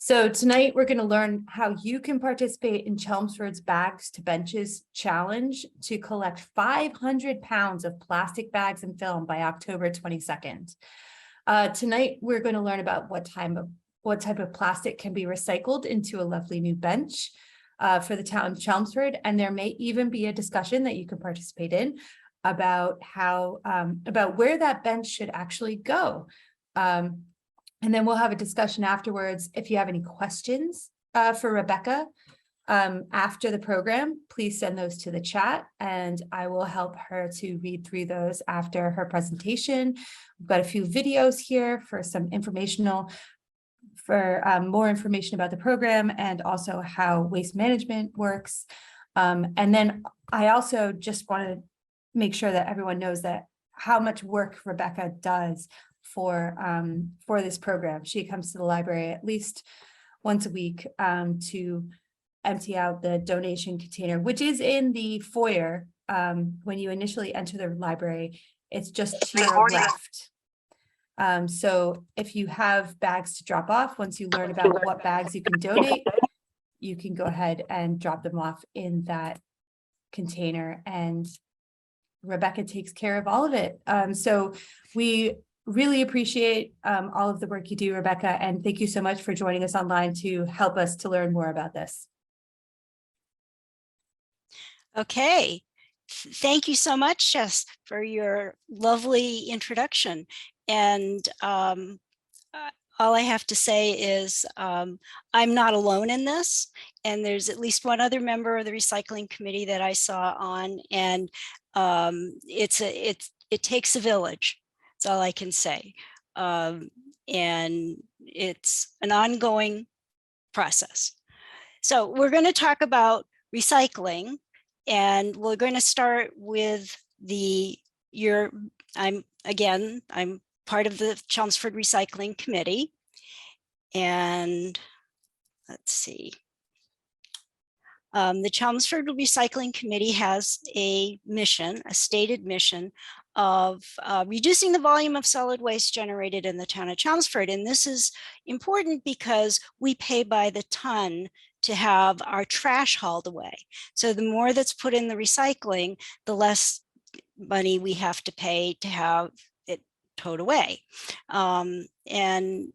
So tonight we're going to learn how you can participate in Chelmsford's Bags to Benches Challenge to collect 500 pounds of plastic bags and film by October 22nd. Tonight we're going to learn about what type of plastic can be recycled into a lovely new bench for the town of Chelmsford, and there may even be a discussion that you can participate in about how about where that bench should actually go. And then we'll have a discussion afterwards. If you have any questions for Rebecca after the program, please send those to the chat and I will help her to read through those after her presentation. We've got a few videos here for some more information about the program and also how waste management works. And then I also just want to make sure that everyone knows that how much work Rebecca does for this program. She comes to the library at least once a week to empty out the donation container, which is in the foyer. When you initially enter the library, it's just to your left. So if you have bags to drop off, once you learn about what bags you can donate, you can go ahead and drop them off in that container, and Rebecca takes care of all of it. So we really appreciate all of the work you do, Rebecca, and thank you so much for joining us online to help us to learn more about this. Okay, thank you so much, Jess, for your lovely introduction. And all I have to say is I'm not alone in this, and there's at least one other member of the recycling committee that I saw on, and it takes a village. That's all I can say. And it's an ongoing process. So we're going to talk about recycling, and we're going to start with I'm part of the Chelmsford Recycling Committee. And let's see. The Chelmsford Recycling Committee has a stated mission of reducing the volume of solid waste generated in the town of Chelmsford. And this is important because we pay by the ton to have our trash hauled away. So the more that's put in the recycling, the less money we have to pay to have it towed away. And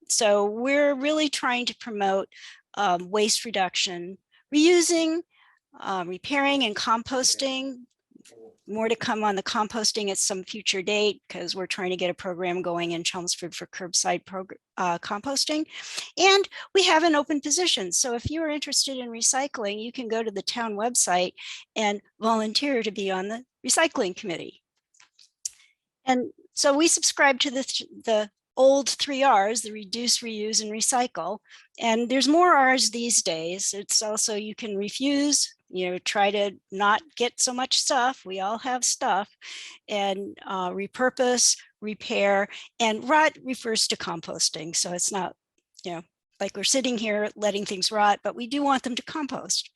so we're really trying to promote waste reduction, reusing, repairing, and composting. More to come on the composting at some future date, because we're trying to get a program going in Chelmsford for curbside composting. And we have an open position. So if you are interested in recycling, you can go to the town website and volunteer to be on the recycling committee. And so we subscribe to the old 3 R's, the reduce, reuse, and recycle. And there's more R's these days. It's also, you can refuse, try to not get so much stuff. We all have stuff. And repurpose, repair, and rot refers to composting. So it's not, like we're sitting here letting things rot, but we do want them to compost.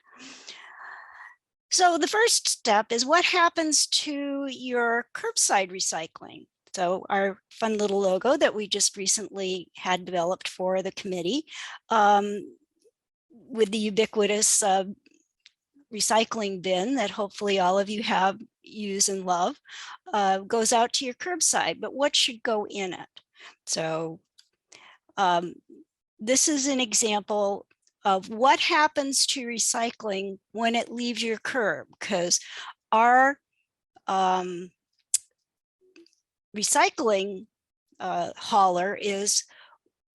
So the first step is what happens to your curbside recycling. So our fun little logo that we just recently had developed for the committee with the ubiquitous recycling bin that hopefully all of you use and love goes out to your curbside. But what should go in it? So this is an example of what happens to recycling when it leaves your curb, because our recycling hauler is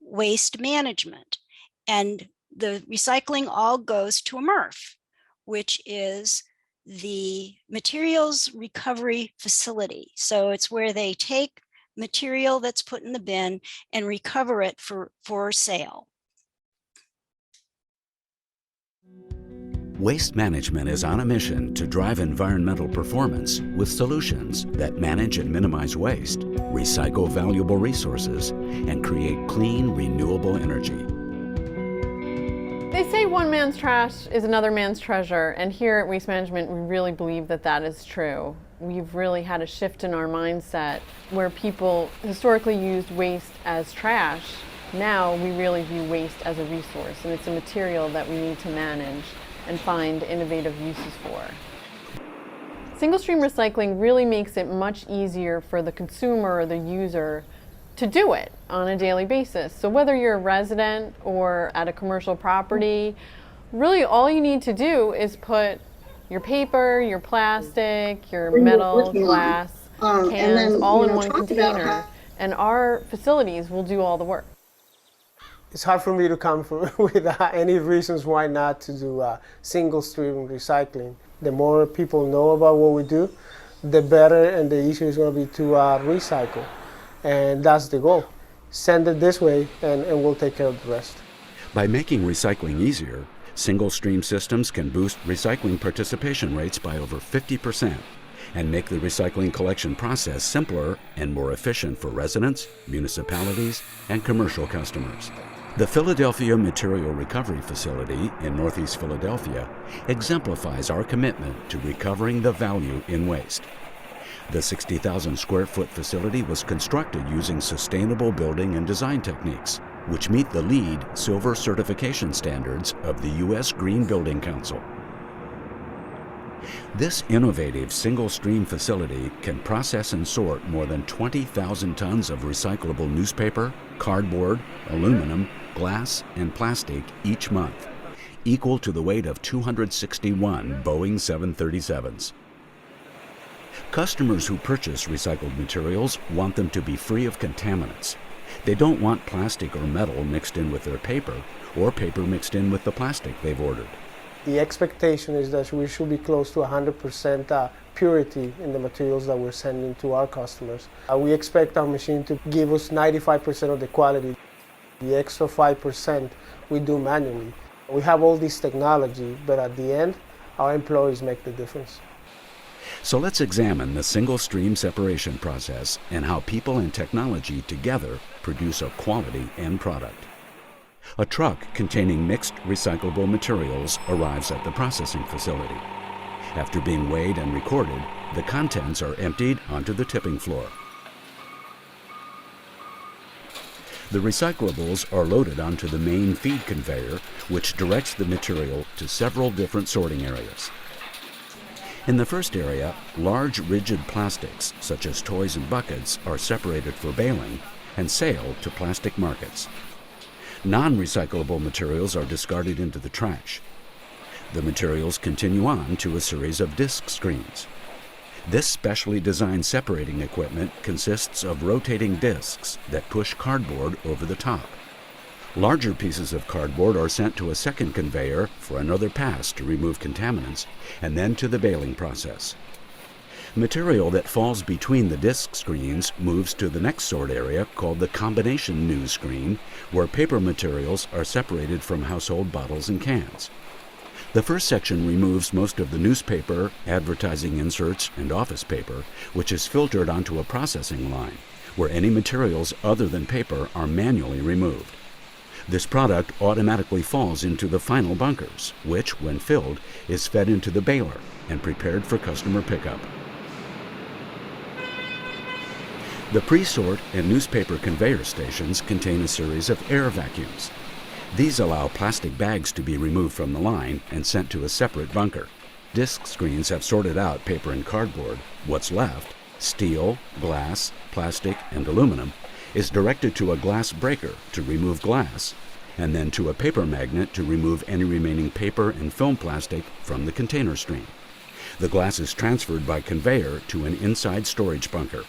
waste management, and the recycling all goes to a MRF, which is the materials recovery facility. So it's where they take material that's put in the bin and recover it for sale. Waste management is on a mission to drive environmental performance with solutions that manage and minimize waste, recycle valuable resources, and create clean, renewable energy. They say one man's trash is another man's treasure, and here at Waste Management, we really believe that that is true. We've really had a shift in our mindset where people historically used waste as trash Now we really view waste as a resource, and it's a material that we need to manage and find innovative uses for. Single-stream recycling really makes it much easier for the consumer or the user to do it on a daily basis. So whether you're a resident or at a commercial property, really all you need to do is put your paper, your plastic, your metal, glass, cans, all in one container, and our facilities will do all the work. It's hard for me to come with any reasons why not to do single-stream recycling. The more people know about what we do, the better and the easier it's going to be to recycle. And that's the goal. Send it this way and we'll take care of the rest. By making recycling easier, single-stream systems can boost recycling participation rates by over 50% and make the recycling collection process simpler and more efficient for residents, municipalities, and commercial customers. The Philadelphia Material Recovery Facility in Northeast Philadelphia exemplifies our commitment to recovering the value in waste. The 60,000 square foot facility was constructed using sustainable building and design techniques, which meet the LEED Silver certification standards of the U.S. Green Building Council. This innovative single-stream facility can process and sort more than 20,000 tons of recyclable newspaper, cardboard, aluminum, glass, and plastic each month, equal to the weight of 261 Boeing 737s. Customers who purchase recycled materials want them to be free of contaminants. They don't want plastic or metal mixed in with their paper, or paper mixed in with the plastic they've ordered. The expectation is that we should be close to 100% purity in the materials that we're sending to our customers. We expect our machine to give us 95% of the quality. The extra 5% we do manually. We have all this technology, but at the end, our employees make the difference. So let's examine the single-stream separation process and how people and technology together produce a quality end product. A truck containing mixed recyclable materials arrives at the processing facility. After being weighed and recorded, the contents are emptied onto the tipping floor. The recyclables are loaded onto the main feed conveyor, which directs the material to several different sorting areas. In the first area, large rigid plastics, such as toys and buckets, are separated for baling and sale to plastic markets. Non-recyclable materials are discarded into the trash. The materials continue on to a series of disc screens. This specially designed separating equipment consists of rotating discs that push cardboard over the top. Larger pieces of cardboard are sent to a second conveyor for another pass to remove contaminants, and then to the baling process. Material that falls between the disc screens moves to the next sort area called the combination news screen, where paper materials are separated from household bottles and cans. The first section removes most of the newspaper, advertising inserts, and office paper, which is filtered onto a processing line, where any materials other than paper are manually removed. This product automatically falls into the final bunkers, which, when filled, is fed into the baler and prepared for customer pickup. The pre-sort and newspaper conveyor stations contain a series of air vacuums. These allow plastic bags to be removed from the line and sent to a separate bunker. Disc screens have sorted out paper and cardboard. What's left, steel, glass, plastic, and aluminum, is directed to a glass breaker to remove glass, and then to a paper magnet to remove any remaining paper and film plastic from the container stream. The glass is transferred by conveyor to an inside storage bunker.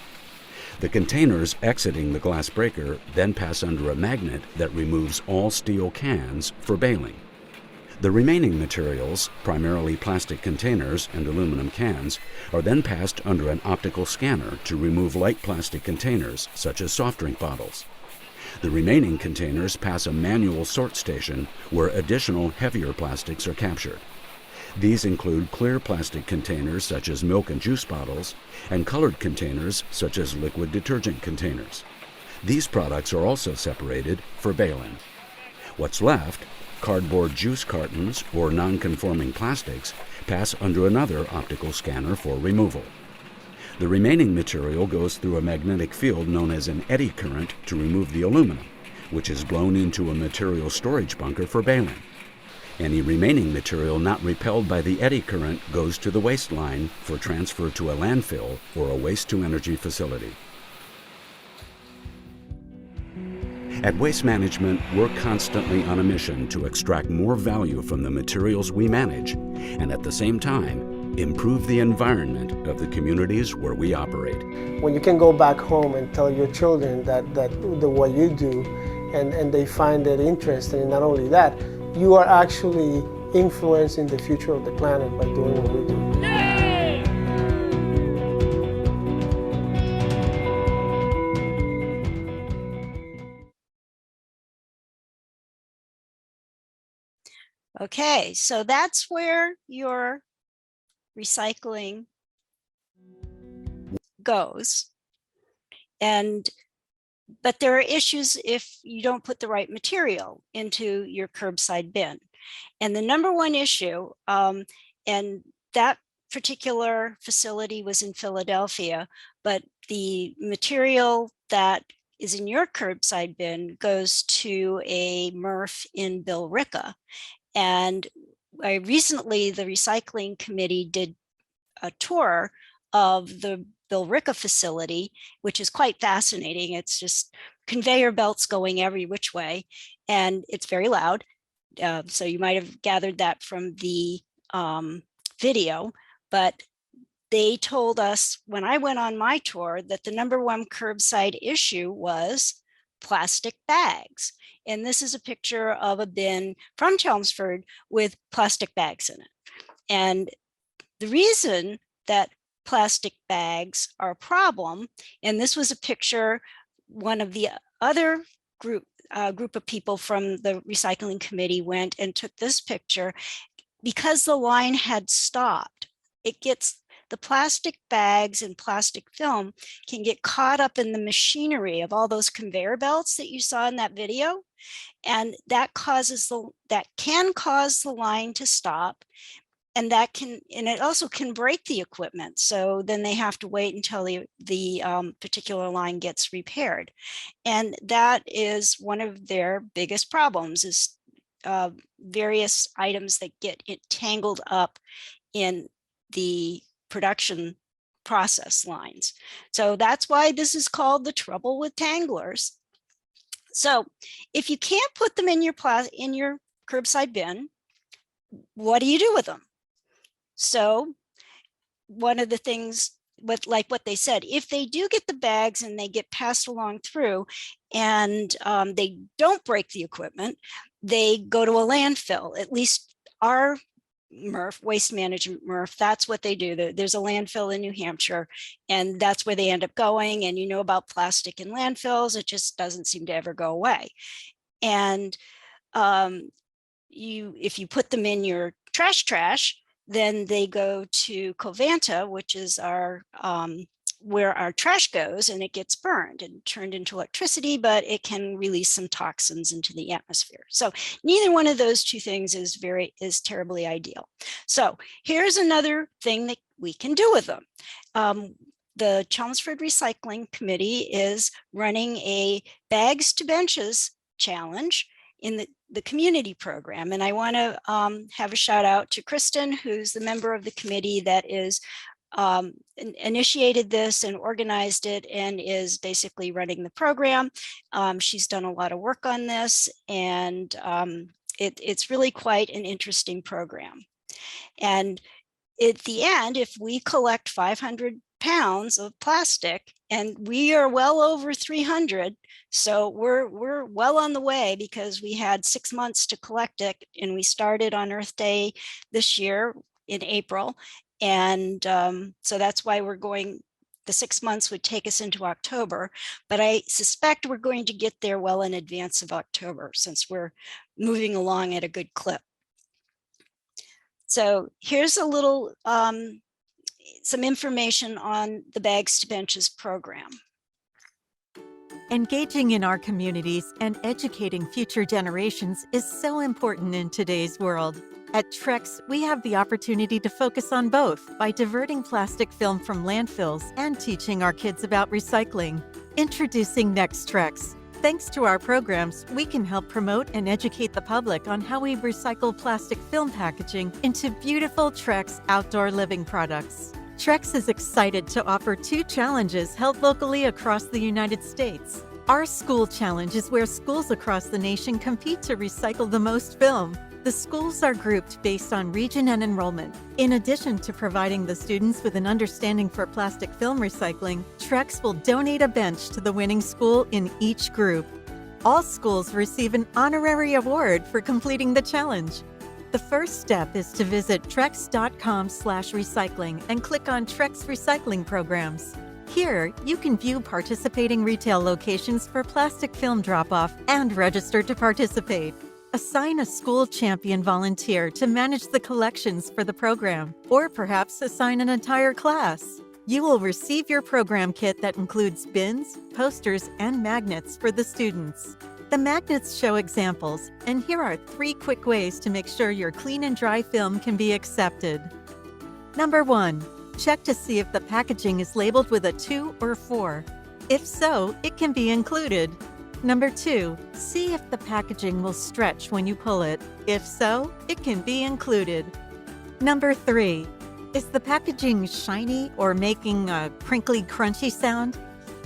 The containers exiting the glass breaker then pass under a magnet that removes all steel cans for baling. The remaining materials, primarily plastic containers and aluminum cans, are then passed under an optical scanner to remove light plastic containers, such as soft drink bottles. The remaining containers pass a manual sort station where additional heavier plastics are captured. These include clear plastic containers such as milk and juice bottles, and colored containers such as liquid detergent containers. These products are also separated for baling. What's left, cardboard juice cartons or non-conforming plastics, pass under another optical scanner for removal. The remaining material goes through a magnetic field known as an eddy current to remove the aluminum, which is blown into a material storage bunker for baling. Any remaining material not repelled by the eddy current goes to the waste line for transfer to a landfill or a waste-to-energy facility. At Waste Management, we're constantly on a mission to extract more value from the materials we manage and at the same time, improve the environment of the communities where we operate. When you can go back home and tell your children that what you do and they find it interesting, and not only that, you are actually influencing the future of the planet by doing what we do. Okay, so that's where your recycling goes. But there are issues if you don't put the right material into your curbside bin. And the number one issue, and that particular facility was in Philadelphia, but the material that is in your curbside bin goes to a MRF in Billerica. And recently, the recycling committee did a tour of the Billerica facility, which is quite fascinating. It's just conveyor belts going every which way, and it's very loud. So you might have gathered that from the video, but they told us when I went on my tour that the number one curbside issue was plastic bags. And this is a picture of a bin from Chelmsford with plastic bags in it. And the reason that plastic bags are a problem, and this was a picture, one of the other group of people from the recycling committee went and took this picture because the line had stopped. The plastic bags and plastic film can get caught up in the machinery of all those conveyor belts that you saw in that video. And that can cause the line to stop. And it also can break the equipment. So then they have to wait until the particular line gets repaired. And that is one of their biggest problems, is various items that get tangled up in the production process lines. So that's why this is called the trouble with Tanglers. So if you can't put them in your curbside bin, what do you do with them? So one of the things like what they said, if they do get the bags and they get passed along through and they don't break the equipment, they go to a landfill. At least our MRF, Waste Management MRF, that's what they do. There's a landfill in New Hampshire, and that's where they end up going. And you know about plastic in landfills, it just doesn't seem to ever go away. And if you put them in your trash, then they go to Covanta, which is where our trash goes, and it gets burned and turned into electricity, but it can release some toxins into the atmosphere. So neither one of those two things is terribly ideal. So here's another thing that we can do with them. The Chelmsford Recycling Committee is running a Bags to Benches challenge in the community program. And I want to have a shout out to Kristen, who's the member of the committee that is initiated this and organized it and is basically running the program. She's done a lot of work on this, and it's really quite an interesting program. And at the end, if we collect 500 pounds of plastic, and we are well over 300, so we're well on the way, because we had 6 months to collect it, and we started on Earth Day this year in April. And so that's why the 6 months would take us into October, but I suspect we're going to get there well in advance of October, since we're moving along at a good clip. So here's a little, some information on the Bags to Benches program. Engaging in our communities and educating future generations is so important in today's world. At Trex, we have the opportunity to focus on both by diverting plastic film from landfills and teaching our kids about recycling. Introducing Next Trex, Thanks to our programs, we can help promote and educate the public on how we recycle plastic film packaging into beautiful Trex outdoor living products. Trex is excited to offer 2 challenges held locally across the United States. Our School Challenge is where schools across the nation compete to recycle the most film. The schools are grouped based on region and enrollment. In addition to providing the students with an understanding for plastic film recycling, Trex will donate a bench to the winning school in each group. All schools receive an honorary award for completing the challenge. The first step is to visit trex.com/recycling and click on Trex Recycling Programs. Here, you can view participating retail locations for plastic film drop-off and register to participate. Assign a school champion volunteer to manage the collections for the program, or perhaps assign an entire class. You will receive your program kit that includes bins, posters, and magnets for the students. The magnets show examples, and here are 3 quick ways to make sure your clean and dry film can be accepted. Number 1, check to see if the packaging is labeled with a 2 or 4. If so, it can be included. Number 2, see if the packaging will stretch when you pull it. If so, it can be included. Number 3, is the packaging shiny or making a crinkly, crunchy sound?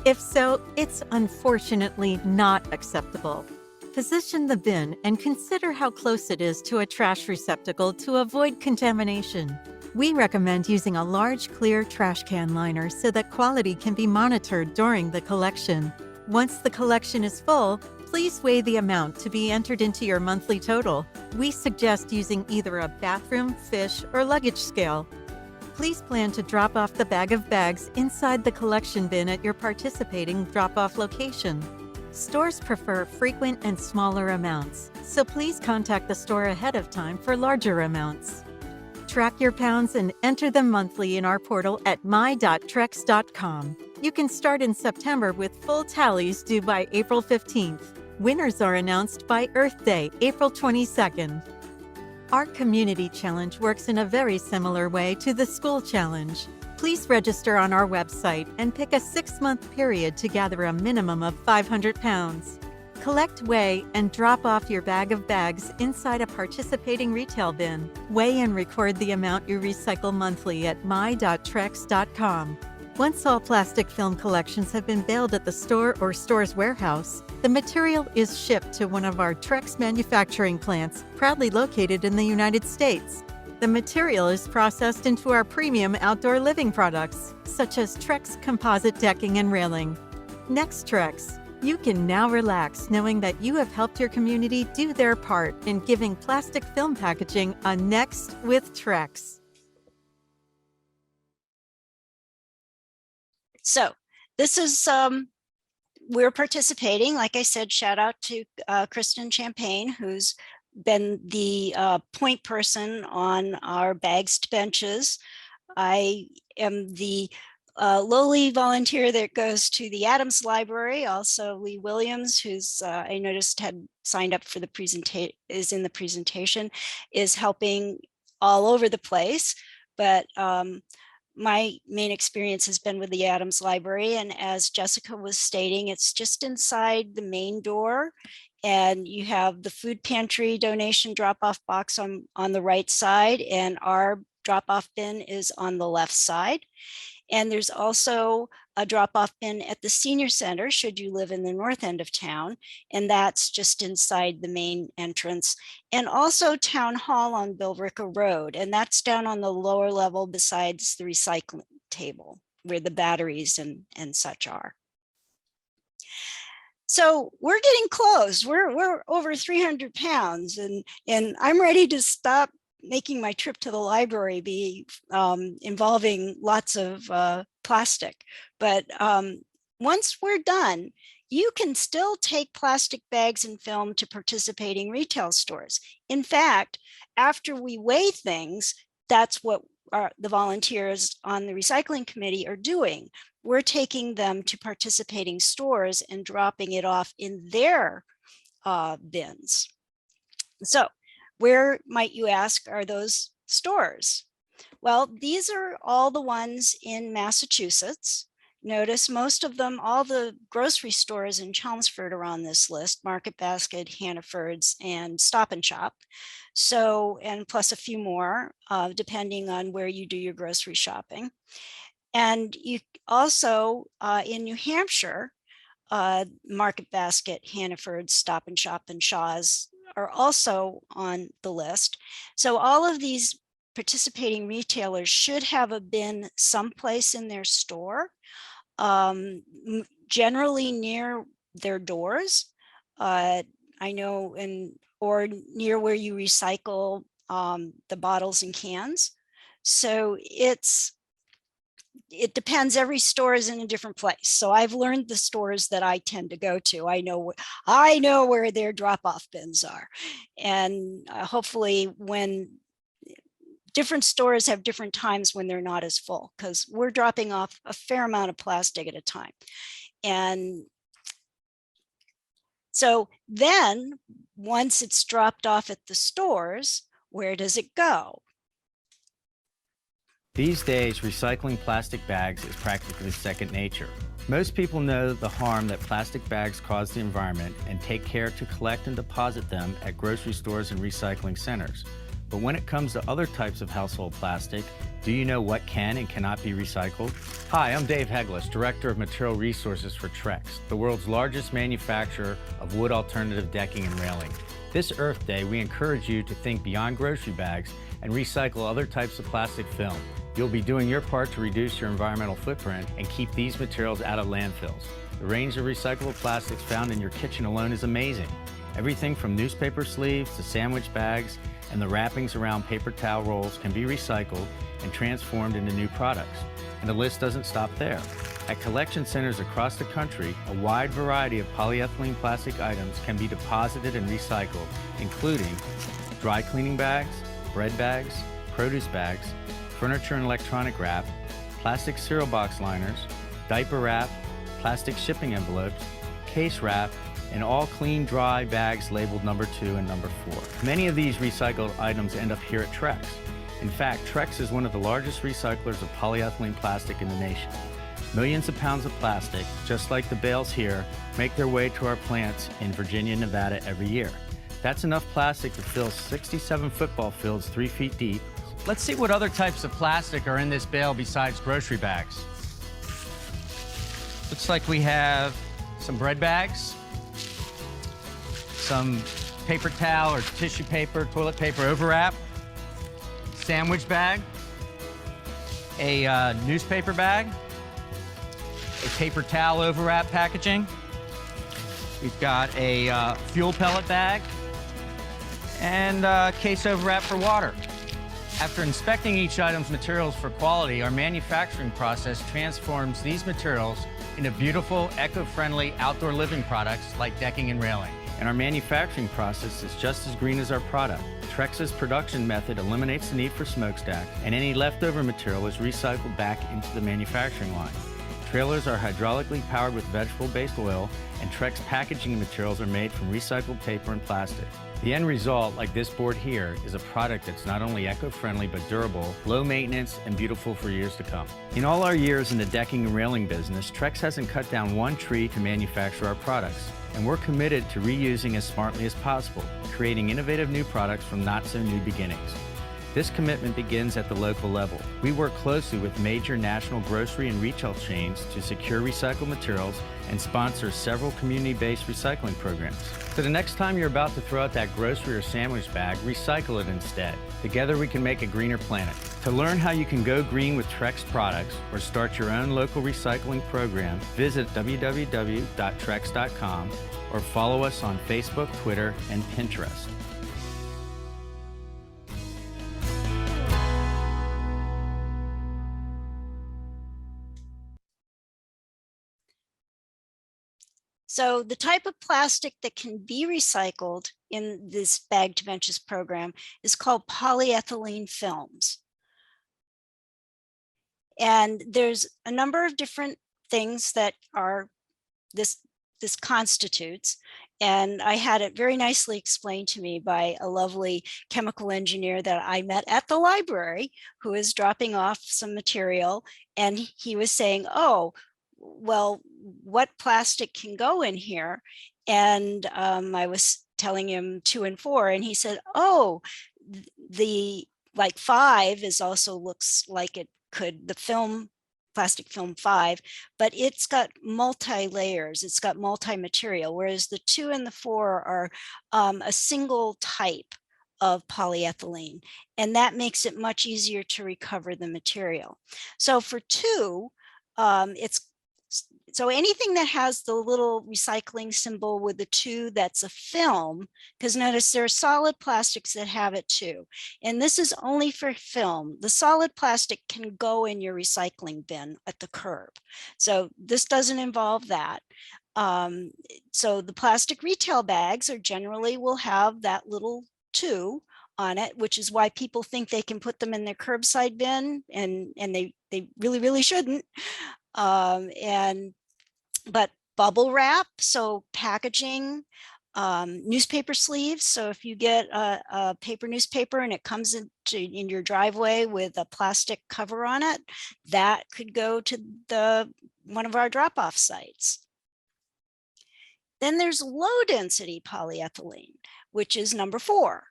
If so, it's unfortunately not acceptable. Position the bin and consider how close it is to a trash receptacle to avoid contamination. We recommend using a large, clear trash can liner so that quality can be monitored during the collection. Once the collection is full, please weigh the amount to be entered into your monthly total. We suggest using either a bathroom, fish, or luggage scale. Please plan to drop off the bag of bags inside the collection bin at your participating drop-off location. Stores prefer frequent and smaller amounts, so please contact the store ahead of time for larger amounts. Track your pounds and enter them monthly in our portal at my.trex.com. You can start in September with full tallies due by April 15th. Winners are announced by Earth Day, April 22nd. Our community challenge works in a very similar way to the school challenge. Please register on our website and pick a 6-month period to gather a minimum of 500 pounds. Collect, weigh, and drop off your bag of bags inside a participating retail bin. Weigh and record the amount you recycle monthly at my.trex.com. Once all plastic film collections have been baled at the store or store's warehouse, the material is shipped to one of our Trex manufacturing plants, proudly located in the United States. The material is processed into our premium outdoor living products, such as Trex composite decking and railing. Next, Trex, you can now relax knowing that you have helped your community do their part in giving plastic film packaging a next with Trex. So this is, we're participating. Like I said, shout out to Kristen Champagne, who's been the point person on our bags to benches. I am the lowly volunteer that goes to the Adams Library. Also Lee Williams, who's I noticed had signed up for the presentation, is in the presentation, is helping all over the place. But my main experience has been with the Adams Library, and as Jessica was stating, it's just inside the main door, and you have the food pantry donation drop-off box on the right side, and our drop-off bin is on the left side. And there's also a drop-off bin at the senior center, should you live in the north end of town, and that's just inside the main entrance. And also Town Hall on Billerica Road, and that's down on the lower level besides the recycling table, where the batteries and such are. So we're getting close. We're over 300 pounds, and I'm ready to stop making my trip to the library be involving lots of plastic. But once we're done, you can still take plastic bags and film to participating retail stores. In fact, after we weigh things, that's what the volunteers on the recycling committee are doing. We're taking them to participating stores and dropping it off in their bins. So where, might you ask, are those stores? Well, these are all the ones in Massachusetts. notice, most of them, all the grocery stores in Chelmsford are on this list: Market Basket, Hannaford's, and Stop and Shop. So, and plus a few more, depending on where you do your grocery shopping. And you also, in New Hampshire, Market Basket, Hannaford's, Stop and Shop, and Shaw's are also on the list. So all of these participating retailers should have a bin someplace in their store, generally near their doors. I know, or near where you recycle the bottles and cans. So it depends. Every store is in a different place. So I've learned the stores that I tend to go to. I know where their drop-off bins are. And hopefully when different stores have different times when they're not as full, because we're dropping off a fair amount of plastic at a time. And so then once it's dropped off at the stores, where does it go? These days, recycling plastic bags is practically second nature. Most people know the harm that plastic bags cause the environment and take care to collect and deposit them at grocery stores and recycling centers. But when it comes to other types of household plastic, do you know what can and cannot be recycled? Hi, I'm Dave Heglis, Director of Material Resources for Trex, the world's largest manufacturer of wood alternative decking and railing. This Earth Day, we encourage you to think beyond grocery bags and recycle other types of plastic film. You'll be doing your part to reduce your environmental footprint and keep these materials out of landfills. The range of recyclable plastics found in your kitchen alone is amazing. Everything from newspaper sleeves to sandwich bags and the wrappings around paper towel rolls can be recycled and transformed into new products. And the list doesn't stop there. At collection centers across the country, a wide variety of polyethylene plastic items can be deposited and recycled, including dry cleaning bags, bread bags, produce bags, furniture and electronic wrap, plastic cereal box liners, diaper wrap, plastic shipping envelopes, case wrap, and all clean, dry bags labeled number 2 and number 4. Many of these recycled items end up here at Trex. In fact, Trex is one of the largest recyclers of polyethylene plastic in the nation. Millions of pounds of plastic, just like the bales here, make their way to our plants in Virginia and Nevada every year. That's enough plastic to fill 67 football fields 3 feet deep. Let's see what other types of plastic are in this bale besides grocery bags. Looks like we have some bread bags, some paper towel or tissue paper, toilet paper overwrap, sandwich bag, a newspaper bag, a paper towel overwrap packaging. We've got a fuel pellet bag and a case overwrap for water. After inspecting each item's materials for quality, our manufacturing process transforms these materials into beautiful, eco-friendly outdoor living products like decking and railing. And our manufacturing process is just as green as our product. Trex's production method eliminates the need for smokestack, and any leftover material is recycled back into the manufacturing line. Trailers are hydraulically powered with vegetable-based oil, and Trex packaging materials are made from recycled paper and plastic. The end result, like this board here, is a product that's not only eco-friendly but durable, low maintenance, and beautiful for years to come. In all our years in the decking and railing business, Trex hasn't cut down one tree to manufacture our products. And we're committed to reusing as smartly as possible, creating innovative new products from not-so-new beginnings. This commitment begins at the local level. We work closely with major national grocery and retail chains to secure recycled materials and sponsor several community-based recycling programs. So the next time you're about to throw out that grocery or sandwich bag, recycle it instead. Together we can make a greener planet. To learn how you can go green with Trex products or start your own local recycling program, visit www.trex.com or follow us on Facebook, Twitter, and Pinterest. So the type of plastic that can be recycled in this Bag to Ventures program is called polyethylene films. And there's a number of different things that are this constitutes. And I had it very nicely explained to me by a lovely chemical engineer that I met at the library who is dropping off some material. And he was saying, oh, well, what plastic can go in here? And I was telling him 2 and 4, and he said, oh, the like 5 is also looks like it could, the film, plastic film 5, but it's got multi-layers, it's got multi-material, whereas the 2 and the 4 are a single type of polyethylene, and that makes it much easier to recover the material. So for 2, so anything that has the little recycling symbol with the 2, that's a film, because notice there are solid plastics that have it too. And this is only for film. The solid plastic can go in your recycling bin at the curb. So this doesn't involve that. So the plastic retail bags are generally will have that little 2 on it, which is why people think they can put them in their curbside bin, and they really shouldn't. But bubble wrap, so packaging, newspaper sleeves. So if you get a paper newspaper and it comes in your driveway with a plastic cover on it, that could go to one of our drop-off sites. Then there's low density polyethylene, which is number 4.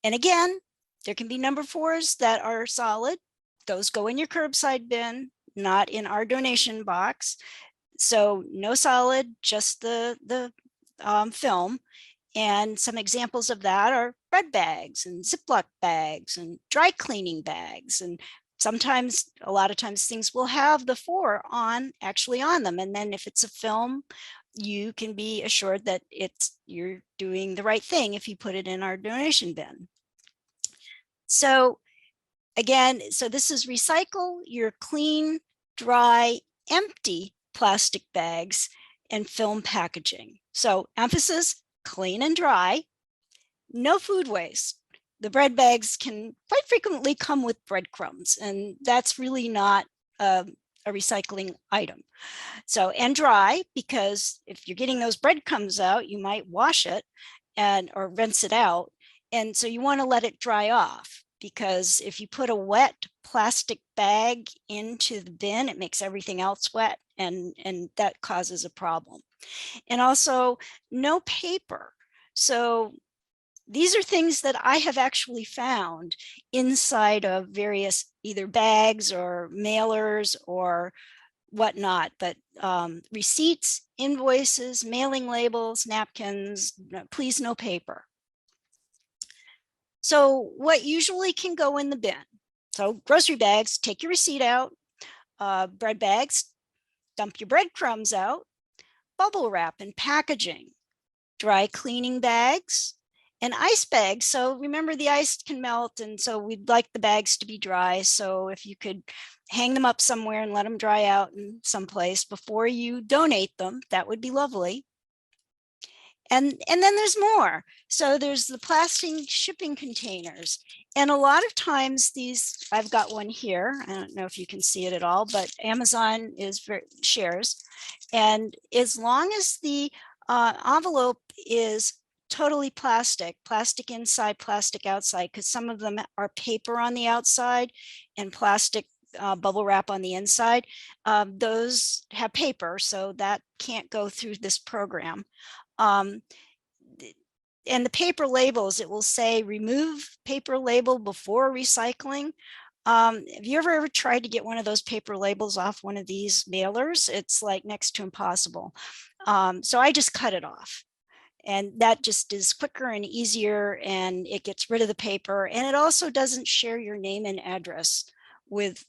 And again, there can be number 4s that are solid. Those go in your curbside bin, not in our donation box. So no solid, just the film. And some examples of that are bread bags and Ziploc bags and dry cleaning bags. And sometimes, a lot of times, things will have the 4 actually on them. And then if it's a film, you can be assured that you're doing the right thing if you put it in our donation bin. So again, so this is recycle your clean, dry, empty plastic bags and film packaging. So emphasis, clean and dry, no food waste. The bread bags can quite frequently come with breadcrumbs, and that's really not a recycling item. So, and dry, because if you're getting those breadcrumbs out, you might wash it or rinse it out. And so you want to let it dry off, because if you put a wet plastic bag into the bin, it makes everything else wet, and that causes a problem. And also no paper. So these are things that I have actually found inside of various either bags or mailers or whatnot, but receipts, invoices, mailing labels, napkins, please no paper. So what usually can go in the bin? So grocery bags, take your receipt out. Bread bags, dump your breadcrumbs out. Bubble wrap and packaging. Dry cleaning bags and ice bags. So remember, the ice can melt, and so we'd like the bags to be dry. So if you could hang them up somewhere and let them dry out in some place before you donate them, that would be lovely. And then there's more. So there's the plastic shipping containers. And a lot of times these, I've got one here. I don't know if you can see it at all, but Amazon shares. And as long as the envelope is totally plastic inside, plastic outside, because some of them are paper on the outside and plastic bubble wrap on the inside, those have paper, so that can't go through this program. And the paper labels, it will say remove paper label before recycling. Have you ever tried to get one of those paper labels off one of these mailers? It's like next to impossible. So I just cut it off, and that just is quicker and easier, and it gets rid of the paper, and it also doesn't share your name and address with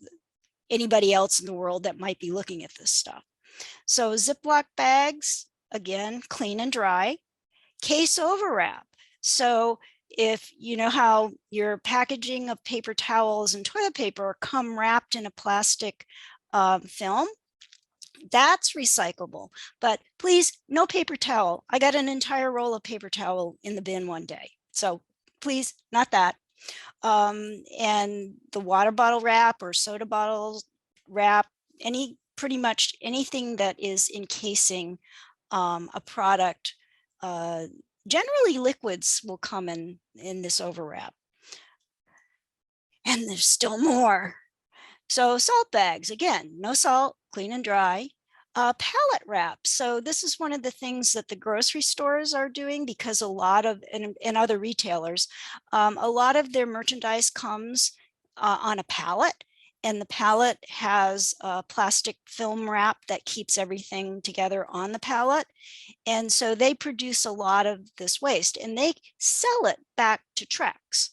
anybody else in the world that might be looking at this stuff. So Ziploc bags, again, clean and dry. Case overwrap. So if you know how your packaging of paper towels and toilet paper come wrapped in a plastic film, that's recyclable. But please, no paper towel. I got an entire roll of paper towel in the bin one day. So please, not that. And the water bottle wrap or soda bottle wrap, pretty much anything that is encasing a product, generally liquids will come in this overwrap. And there's still more. So salt bags, again, no salt, clean and dry. Pallet wrap. So this is one of the things that the grocery stores are doing, because a lot of, and other retailers, a lot of their merchandise comes on a pallet, and the pallet has a plastic film wrap that keeps everything together on the pallet. And so they produce a lot of this waste, and they sell it back to Trex.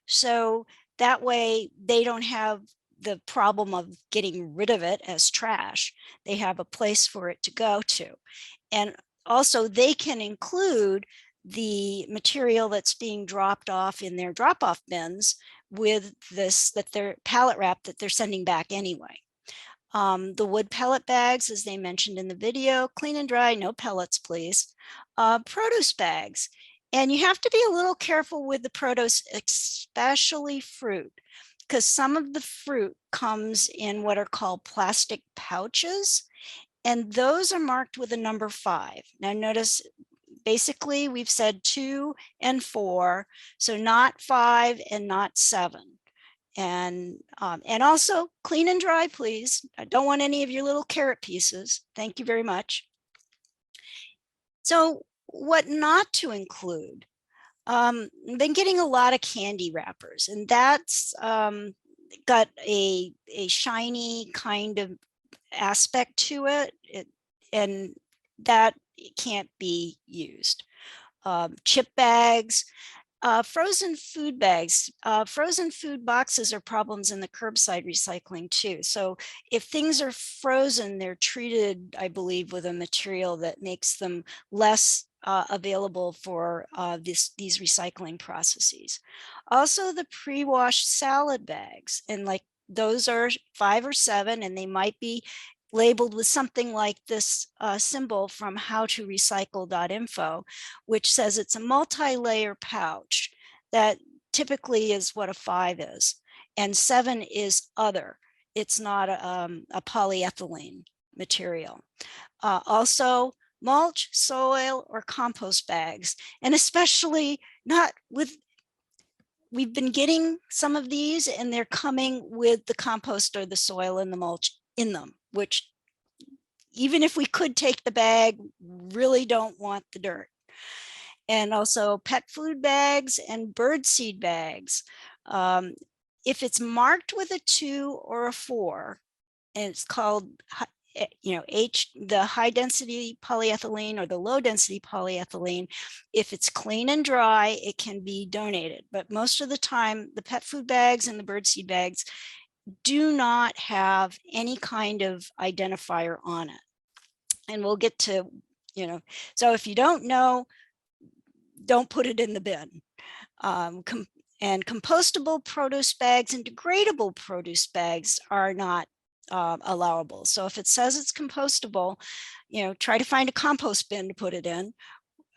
So that way they don't have the problem of getting rid of it as trash. They have a place for it to go to. And also they can include the material that's being dropped off in their drop-off bins with this, that their pallet wrap that they're sending back anyway. The wood pellet bags, as they mentioned in the video, clean and dry, no pellets, please. Produce bags. And you have to be a little careful with the produce, especially fruit, because some of the fruit comes in what are called plastic pouches, and those are marked with a number 5. Now notice, basically we've said 2 and 4, so not 5 and not 7. And also clean and dry, please. I don't want any of your little carrot pieces. Thank you very much. So what not to include? Been getting a lot of candy wrappers, and that's got a shiny kind of aspect to it, and that can't be used. Chip bags, frozen food bags, frozen food boxes are problems in the curbside recycling too. So if things are frozen, they're treated, I believe, with a material that makes them less available for these recycling processes. Also the pre-washed salad bags, and like those are 5 or 7, and they might be labeled with something like this symbol from howtorecycle.info, which says it's a multi-layer pouch. That typically is what a 5 is, and 7 is other. It's not a polyethylene material. Also mulch, soil, or compost bags, and especially not with, we've been getting some of these and they're coming with the compost or the soil and the mulch in them, which even if we could take the bag, really don't want the dirt. And also pet food bags and bird seed bags. If it's marked with a 2 or a 4, and it's called, the high density polyethylene or the low density polyethylene, if it's clean and dry, it can be donated. But most of the time, the pet food bags and the birdseed bags do not have any kind of identifier on it. And we'll get to, so if you don't know, don't put it in the bin. And compostable produce bags and degradable produce bags are not allowable. So if it says it's compostable, try to find a compost bin to put it in.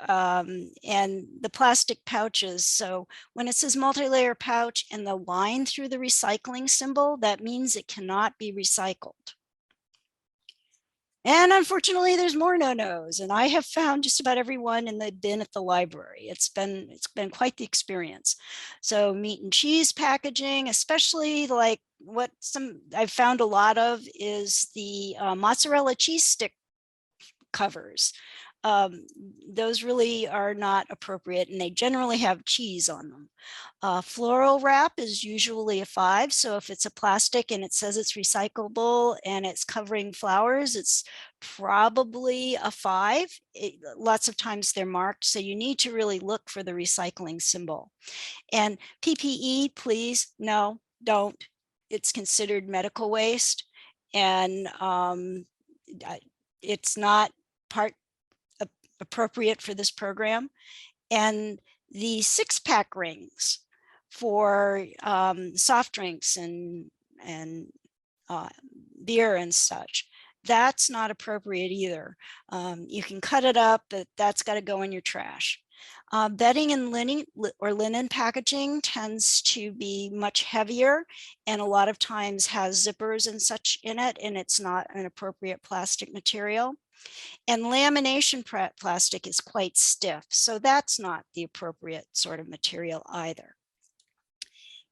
And the plastic pouches. So when it says multi-layer pouch and the line through the recycling symbol, that means it cannot be recycled. And unfortunately, there's more no-nos, and I have found just about everyone in the bin at the library. It's been quite the experience. So meat and cheese packaging, especially like what I've found a lot of is the mozzarella cheese stick covers. Those really are not appropriate, and they generally have cheese on them. Floral wrap is usually a 5. So if it's a plastic and it says it's recyclable and it's covering flowers, it's probably a 5. Lots of times they're marked, so you need to really look for the recycling symbol. And PPE, please, no, don't. It's considered medical waste, and it's not appropriate for this program. And the 6-pack rings for soft drinks and beer and such, that's not appropriate either. You can cut it up, but that's got to go in your trash. Bedding and linen packaging tends to be much heavier and a lot of times has zippers and such in it, and it's not an appropriate plastic material. And lamination plastic is quite stiff, so that's not the appropriate sort of material either.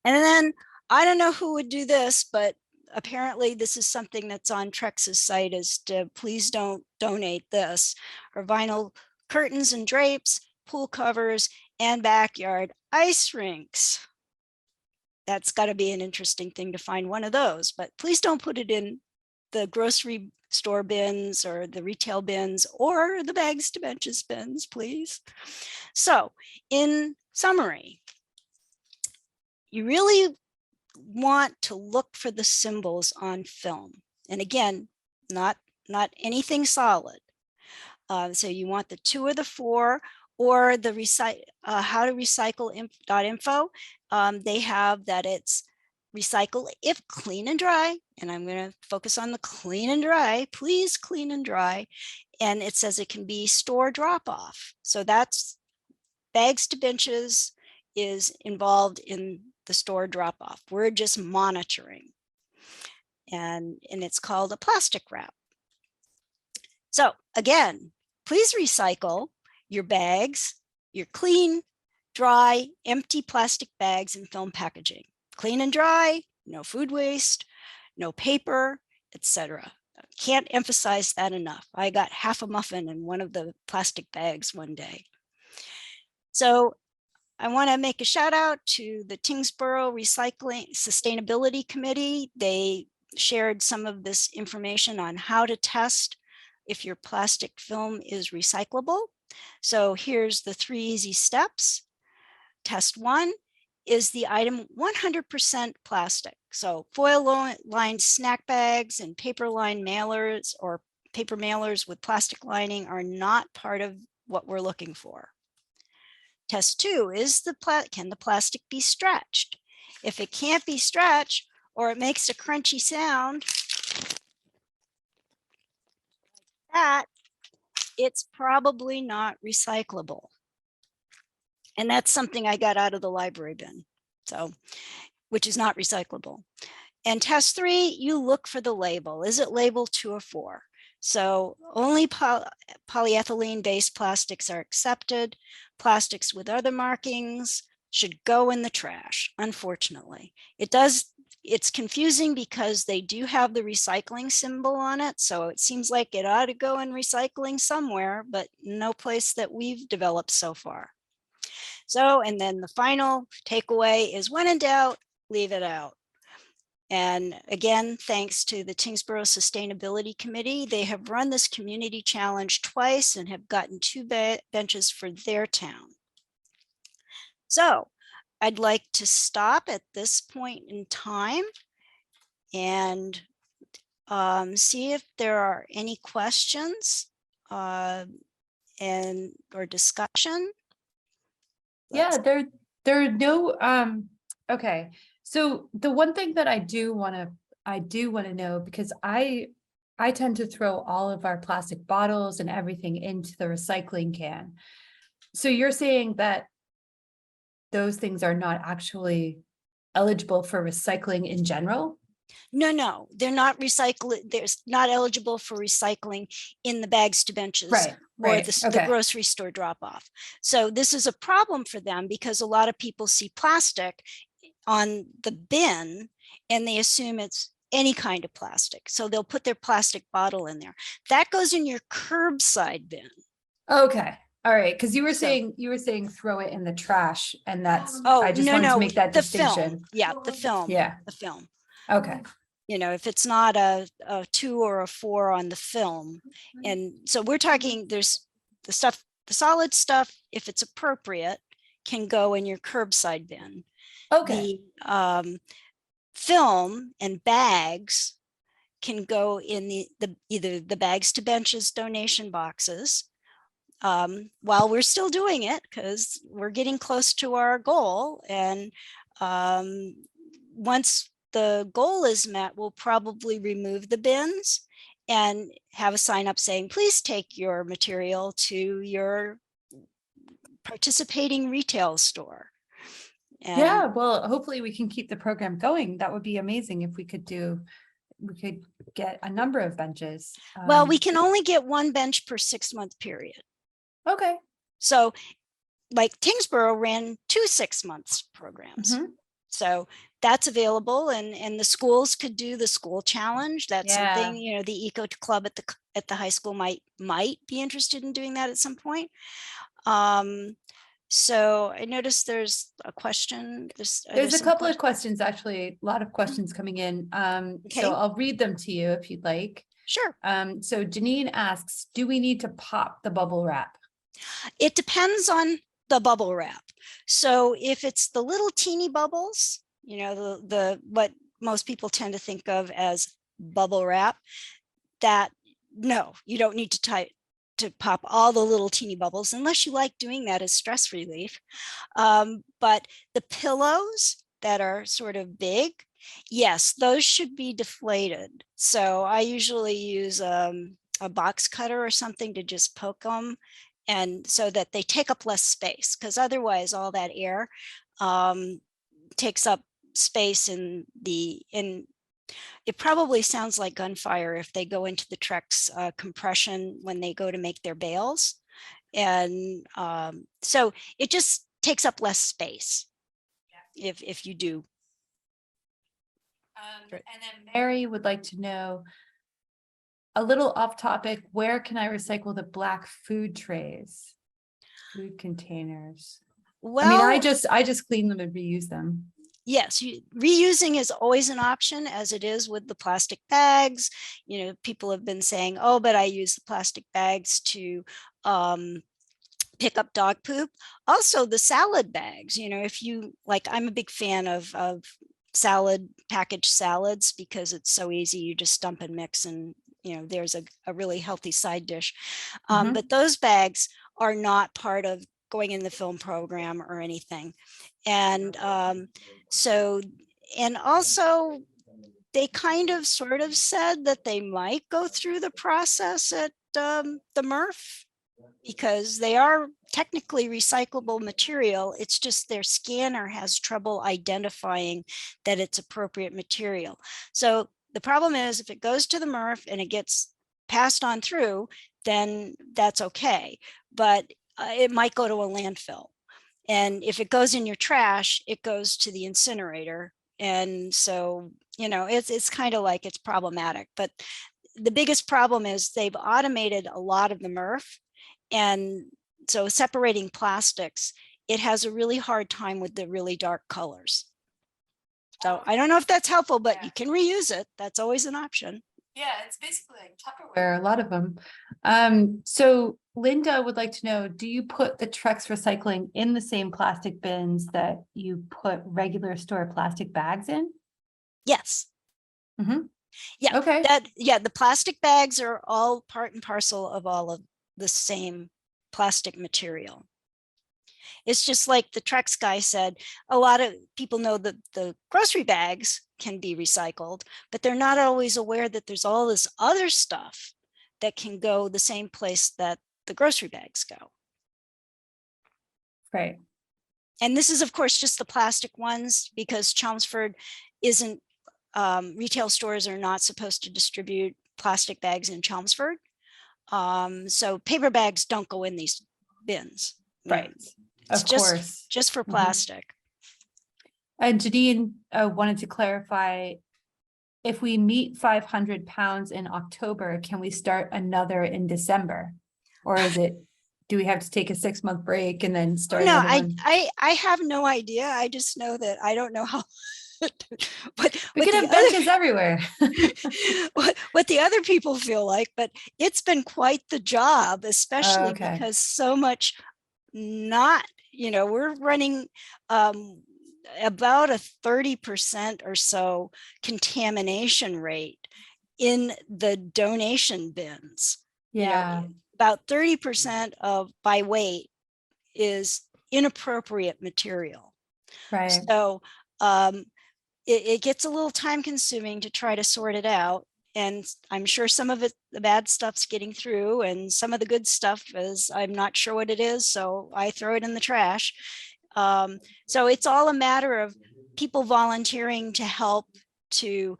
And then I don't know who would do this, but apparently this is something that's on Trex's site, is to please don't donate this, or vinyl curtains and drapes, pool covers, and backyard ice rinks. That's got to be an interesting thing to find one of those, but please don't put it in the grocery store bins or the retail bins or the bags to benches bins, please. So in summary, you really want to look for the symbols on film. And again, not anything solid. So you want the 2 or the 4, or the how to recycle info. They have that it's recycle if clean and dry. And I'm going to focus on the clean and dry, please clean and dry. And it says it can be store drop off. So that's bags to benches is involved in the store drop off. We're just monitoring. And it's called a plastic wrap. So again, please recycle your bags, your clean, dry, empty plastic bags and film packaging. Clean and dry, no food waste, no paper, etc. Can't emphasize that enough. I got half a muffin in one of the plastic bags one day. So I want to make a shout out to the Tyngsboro Recycling Sustainability Committee. They shared some of this information on how to test if your plastic film is recyclable. So here's the 3 easy steps. Test 1, is the item 100% plastic? So foil-lined snack bags and paper-lined mailers or paper mailers with plastic lining are not part of what we're looking for. Test 2, can the plastic be stretched? If it can't be stretched or it makes a crunchy sound, that it's probably not recyclable. And that's something I got out of the library bin, so, which is not recyclable. And test 3, you look for the label. Is it labeled 2 or 4? So only polyethylene-based plastics are accepted. Plastics with other markings should go in the trash, unfortunately. It's confusing because they do have the recycling symbol on it. So it seems like it ought to go in recycling somewhere, but no place that we've developed so far. So, and then the final takeaway is when in doubt, leave it out. And again, thanks to the Tyngsboro Sustainability Committee, they have run this community challenge twice and have gotten 2 benches for their town. So I'd like to stop at this point in time and see if there are any questions or discussion. Yeah, there are no, okay. So the one thing that I do want to know, because I tend to throw all of our plastic bottles and everything into the recycling can. So you're saying that those things are not actually eligible for recycling in general? No, they're not recycling. They're not eligible for recycling in the bags to benches or the grocery store drop off. So this is a problem for them because a lot of people see plastic on the bin and they assume it's any kind of plastic. So they'll put their plastic bottle in there. That goes in your curbside bin. Okay. All right. Because you were saying throw it in the trash, and that's I just wanted to make that distinction. Film. Yeah, the film. Yeah. The film. Okay. You know, if it's not a 2 or a 4 on the film. And so we're talking, there's the solid stuff, if it's appropriate, can go in your curbside bin. Okay. The film and bags can go in either the bags to benches donation boxes while we're still doing it, because we're getting close to our goal. And once the goal is met, we'll probably remove the bins and have a sign up saying, please take your material to your participating retail store. And yeah, well, hopefully we can keep the program going. That would be amazing if we could get a number of benches. Well, we can only get 1 bench per 6-month period. Okay. So like Tyngsboro ran 2 6-month programs. Mm-hmm. So that's available, and the schools could do the school challenge. That's something, you know, the eco club at the high school might be interested in doing that at some point. So I noticed there's a question. There's a couple of questions, actually, a lot of questions coming in. Okay. So I'll read them to you if you'd like. Sure. So Janine asks, do we need to pop the bubble wrap? It depends on the bubble wrap. So if it's the little teeny bubbles, you know, the what most people tend to think of as bubble wrap, that no, you don't need to pop all the little teeny bubbles unless you like doing that as stress relief. But the pillows that are sort of big, yes, those should be deflated. So I usually use a box cutter or something to just poke them, and so that they take up less space, because otherwise all that air takes up space in it probably sounds like gunfire if they go into the Trex compression when they go to make their bales. And so it just takes up less space if you do. And then Mary would like to know, a little off topic, where can I recycle the black food trays, food containers? Well, I mean, I just clean them and reuse them. Yes, reusing is always an option, as it is with the plastic bags. You know, people have been saying, oh, but I use the plastic bags to pick up dog poop. Also the salad bags, you know, if you like, I'm a big fan of packaged salads, because it's so easy. You just dump and mix, and you know, there's a really healthy side dish. But those bags are not part of going in the film program or anything. And so, and also they kind of sort of said that they might go through the process at the MRF, because they are technically recyclable material. It's just their scanner has trouble identifying that it's appropriate material. So the problem is, if it goes to the MRF and it gets passed on through, then that's okay. But it might go to a landfill. And if it goes in your trash, it goes to the incinerator. And so, you know, it's kind of like, it's problematic. But the biggest problem is they've automated a lot of the MRF. And so separating plastics, it has a really hard time with the really dark colors. So I don't know if that's helpful, but you can reuse it. That's always an option. Yeah, it's basically like Tupperware, a lot of them. So Linda would like to know, do you put the Trex recycling in the same plastic bins that you put regular store plastic bags in? Yes. Yeah. Okay. The plastic bags are all part and parcel of all of the same plastic material. It's just like the Trex guy said, a lot of people know that the grocery bags can be recycled, but they're not always aware that there's all this other stuff that can go the same place that the grocery bags go. Right. And this is, of course, just the plastic ones, because Chelmsford isn't, retail stores are not supposed to distribute plastic bags in Chelmsford. So paper bags don't go in these bins. Right. It's Of course. just for plastic. And Janine wanted to clarify, if we meet 500 pounds in October, can we start another in December? Or do we have to take a 6-month break and then start? No, another one? I have no idea. I just know that I don't know how. We could have benches everywhere. what the other people feel like, but it's been quite the job, especially because so much not, you know, we're running about a 30% or so contamination rate in the donation bins. Yeah. You know, about 30% of by weight is inappropriate material. Right. So it gets a little time consuming to try to sort it out. And I'm sure some of it, the bad stuff's getting through, and some of the good stuff is, I'm not sure what it is, so I throw it in the trash. So it's all a matter of people volunteering to help to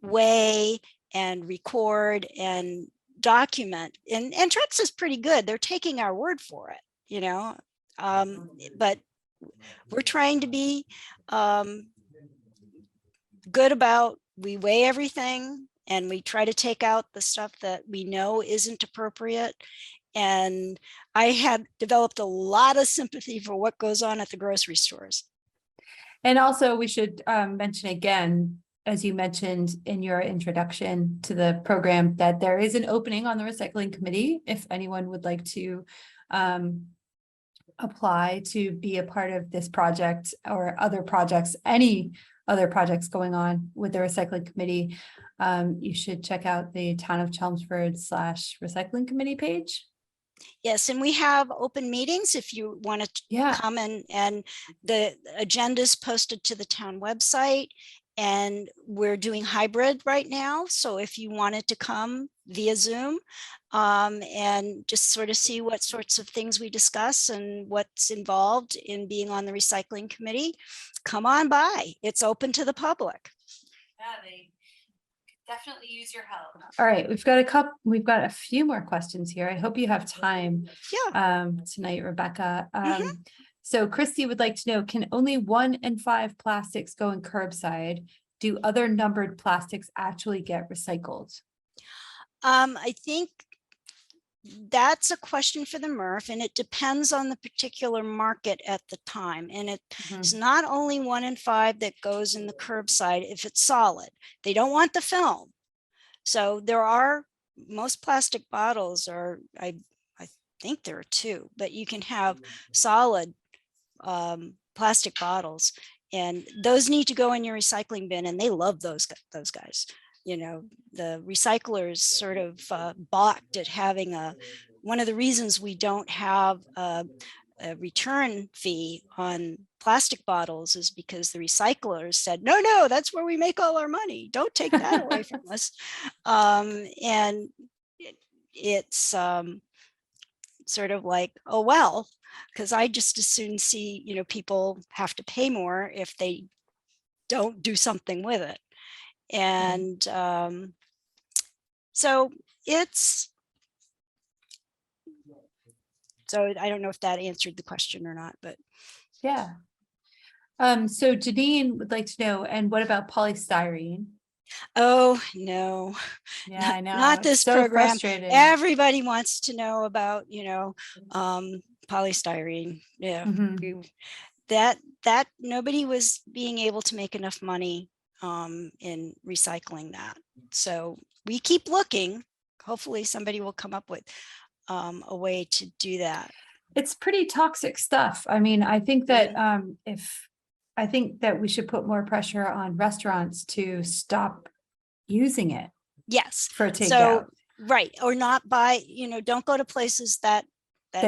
weigh and record and document. And Trex is pretty good. They're taking our word for it, you know, but we're trying to be good about, we weigh everything and we try to take out the stuff that we know isn't appropriate. And I have developed a lot of sympathy for what goes on at the grocery stores. And also we should mention again, as you mentioned in your introduction to the program, that there is an opening on the recycling committee if anyone would like to apply to be a part of this project or other projects, any other projects going on with the recycling committee. You should check out the Town of Chelmsford /recycling committee page. Yes, and we have open meetings if you want to come and the agenda is posted to the town website, and we're doing hybrid right now. So if you wanted to come via Zoom and just sort of see what sorts of things we discuss and what's involved in being on the recycling committee, come on by. It's open to the public. Yeah, they definitely use your help. All right, we've got a few more questions here. I hope you have time tonight, Rebecca. So Christy would like to know, can only 1 in 5 plastics go in curbside? Do other numbered plastics actually get recycled? I think that's a question for the MRF, and it depends on the particular market at the time. And it's not only 1 in 5 that goes in the curbside if it's solid. They don't want the film. So there are, most plastic bottles are, I think there are 2, but you can have solid plastic bottles, and those need to go in your recycling bin, and they love those guys. You know, the recyclers sort of balked at having one of the reasons we don't have a return fee on plastic bottles is because the recyclers said, no, that's where we make all our money. Don't take that away from us. And it's sort of like, oh, well, because I just as soon see, you know, people have to pay more if they don't do something with it. And so I don't know if that answered the question or not, but yeah. So Janine would like to know, and what about polystyrene? Oh no, yeah, I know, not this so program. Frustrating. Everybody wants to know about, you know, polystyrene. Yeah, that nobody was being able to make enough money in recycling that. So we keep looking. Hopefully somebody will come up with a way to do that. It's pretty toxic stuff. I mean, I think that I think that we should put more pressure on restaurants to stop using it. Yes. For takeout. So, right. Or not buy, you know, don't go to places that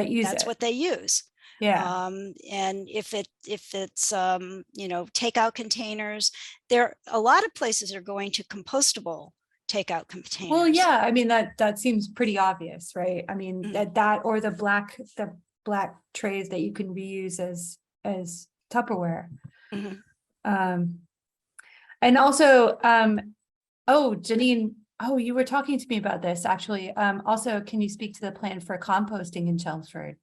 use that's it. What they use. Yeah. And if it's you know, takeout containers, a lot of places are going to compostable takeout containers. Well, yeah, I mean, that seems pretty obvious, right? I mean, that or the black trays that you can reuse as Tupperware. And also, oh, Janine, oh, you were talking to me about this actually. Also, can you speak to the plan for composting in Chelmsford?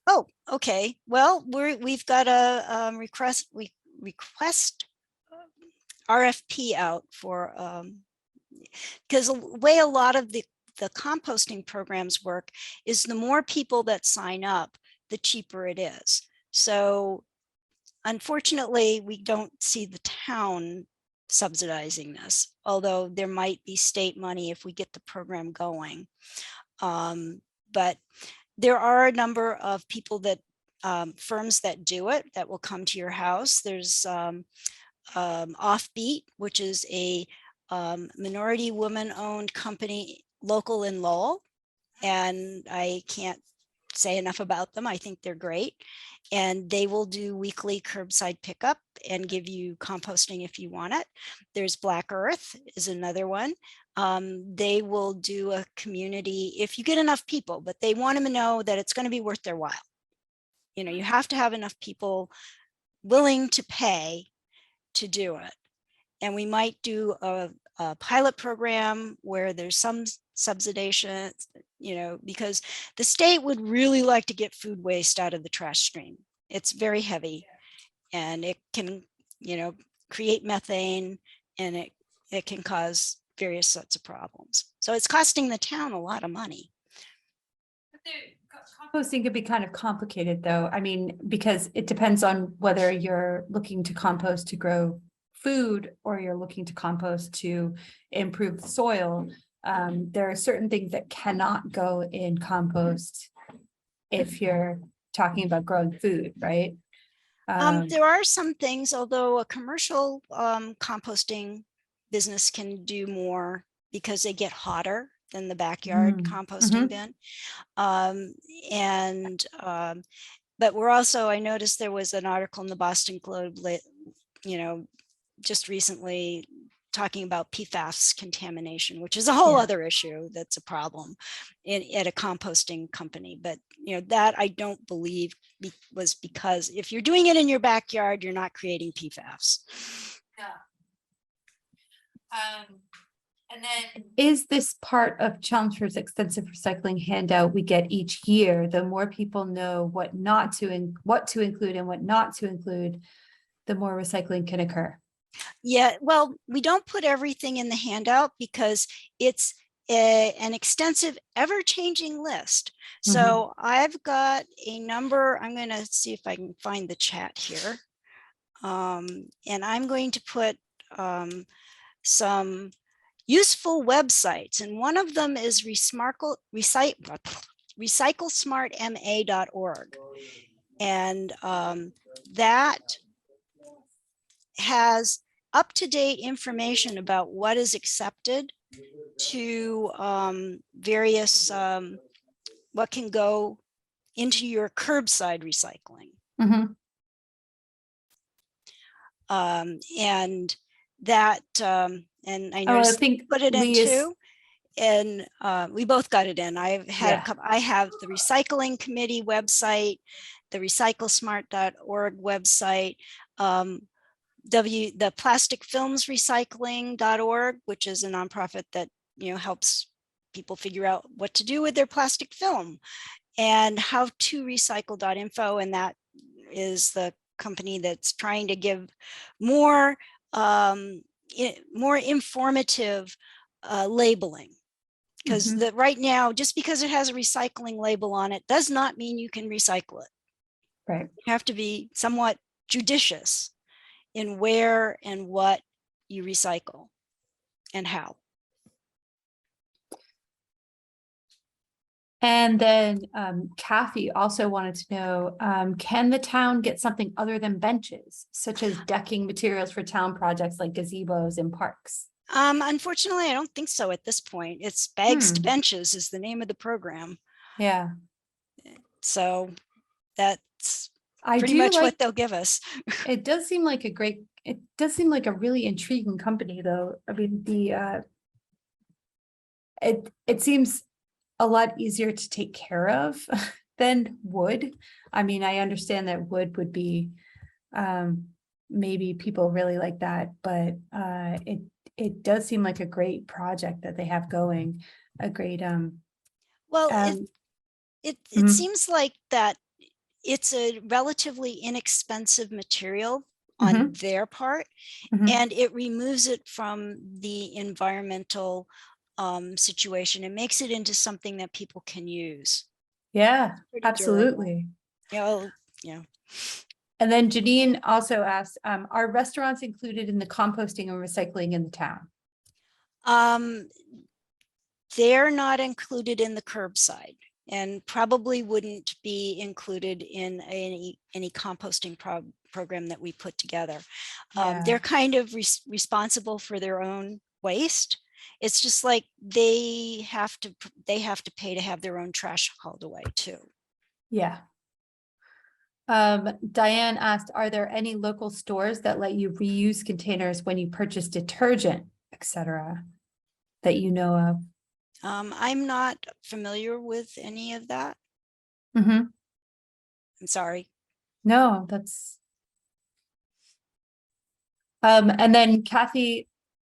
Oh, okay. Well, we've got a request RFP out for because the way a lot of the composting programs work is the more people that sign up, the cheaper it is. So unfortunately, we don't see the town subsidizing this, although there might be state money if we get the program going. But there are a number of people that firms that do it that will come to your house. There's Offbeat, which is a minority woman-owned company local in Lowell, and I can't say enough about them. I think they're great, and they will do weekly curbside pickup and give you composting if you want it. There's Black Earth is another one. They will do a community if you get enough people, but they want to know that it's going to be worth their while. You know, you have to have enough people willing to pay to do it. And we might do a pilot program where there's some subsidization, you know, because the state would really like to get food waste out of the trash stream. It's very heavy, and it can, create methane, and it can cause various sorts of problems. So it's costing the town a lot of money. Composting could be kind of complicated though. I mean, because it depends on whether you're looking to compost to grow food or you're looking to compost to improve the soil. There are certain things that cannot go in compost if you're talking about growing food, right? There are some things, although a commercial composting business can do more because they get hotter than the backyard composting bin. But we're also, I noticed there was an article in the Boston Globe, just recently talking about PFAS contamination, which is a whole other issue that's a problem at a composting company. But that I don't believe was because if you're doing it in your backyard, you're not creating PFAS. And then is this part of Chelmsford's extensive recycling handout we get each year? The more people know what to include and what not to include, the more recycling can occur. Yeah, well, we don't put everything in the handout because it's an extensive, ever-changing list. So I've got a number. I'm going to see if I can find the chat here. And I'm going to put some useful websites, and one of them is recyclesmartma.org, and that has up-to-date information about what is accepted to various what can go into your curbside recycling. And that and I know I think put it in too, and we both got it in. I've had a couple. I have the recycling committee website, the recyclesmart.org website, the plastic films recycling.org, which is a nonprofit that helps people figure out what to do with their plastic film, and how to recycle.info, and that is the company that's trying to give more more informative labeling, because right now, just because it has a recycling label on it does not mean you can recycle it. Right. You have to be somewhat judicious in where and what you recycle and how. And then Kathy also wanted to know, can the town get something other than benches, such as decking materials for town projects like gazebos and parks? Unfortunately, I don't think so at this point. It's Bags to Benches is the name of the program. Yeah. So that's pretty much what they'll give us. It does seem like a really intriguing company though. I mean, it seems a lot easier to take care of than wood. I mean, I understand that wood would be, maybe people really like that, but it does seem like a great project that they have going, a great, well, it seems like that it's a relatively inexpensive material on their part, and it removes it from the environmental situation and makes it into something that people can use. Yeah, absolutely. Yeah. And then Janine also asked, are restaurants included in the composting and recycling in the town? They're not included in the curbside, and probably wouldn't be included in any composting program that we put together. They're kind of responsible for their own waste. It's just like they have to pay to have their own trash hauled away too. Yeah. Diane asked, are there any local stores that let you reuse containers when you purchase detergent, etc., that you know of? I'm not familiar with any of that. I'm sorry. No, that's. And then Kathy,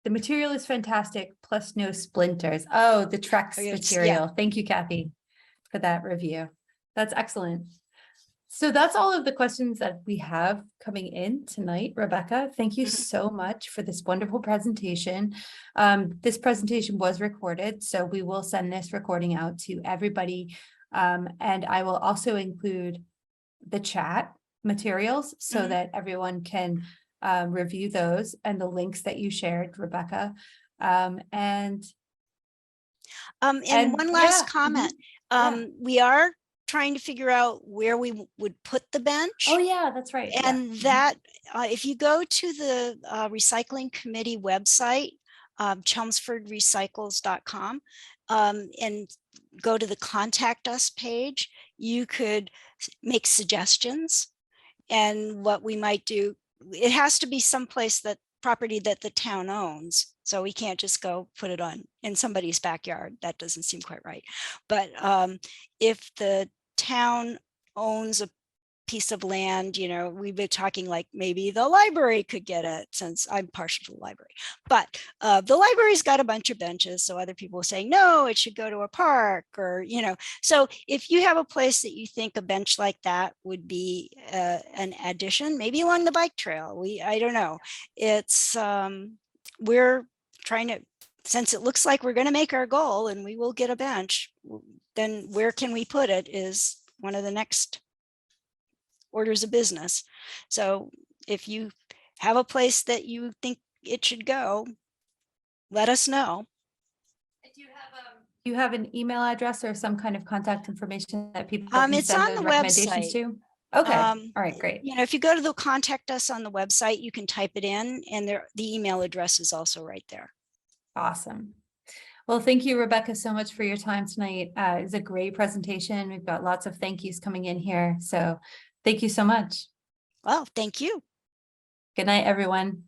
the material is fantastic, plus no splinters. Oh, the Trex material. Thank you, Kathy, for that review. That's excellent. So that's all of the questions that we have coming in tonight. Rebecca, thank you so much for this wonderful presentation. This presentation was recorded, so we will send this recording out to everybody. And I will also include the chat materials so that everyone can review those and the links that you shared, Rebecca. And one last comment. We are trying to figure out where we would put the bench. Oh yeah, that's right. And that if you go to the recycling committee website, chelmsfordrecycles.com, and go to the contact us page, you could make suggestions. And what we might do, it has to be someplace that property that the town owns. So we can't just go put it on in somebody's backyard. That doesn't seem quite right. But if the town owns a piece of land, you know, we've been talking like maybe the library could get it, since I'm partial to the library, but the library's got a bunch of benches. So other people are saying, no, it should go to a park, or, you know, so if you have a place that you think a bench like that would be an addition, maybe along the bike trail, I don't know. It's, we're trying to, since it looks like we're going to make our goal and we will get a bench, then where can we put it is one of the next orders of business. So if you have a place that you think it should go, let us know. Do you have an email address or some kind of contact information that people can It's send on those the recommendations website. to? Okay, all right, great. You know, if you go to the contact us on the website, you can type it in, and the email address is also right there. Awesome. Well, thank you, Rebecca, so much for your time tonight. It was a great presentation. We've got lots of thank yous coming in here. So thank you so much. Well, thank you. Good night, everyone.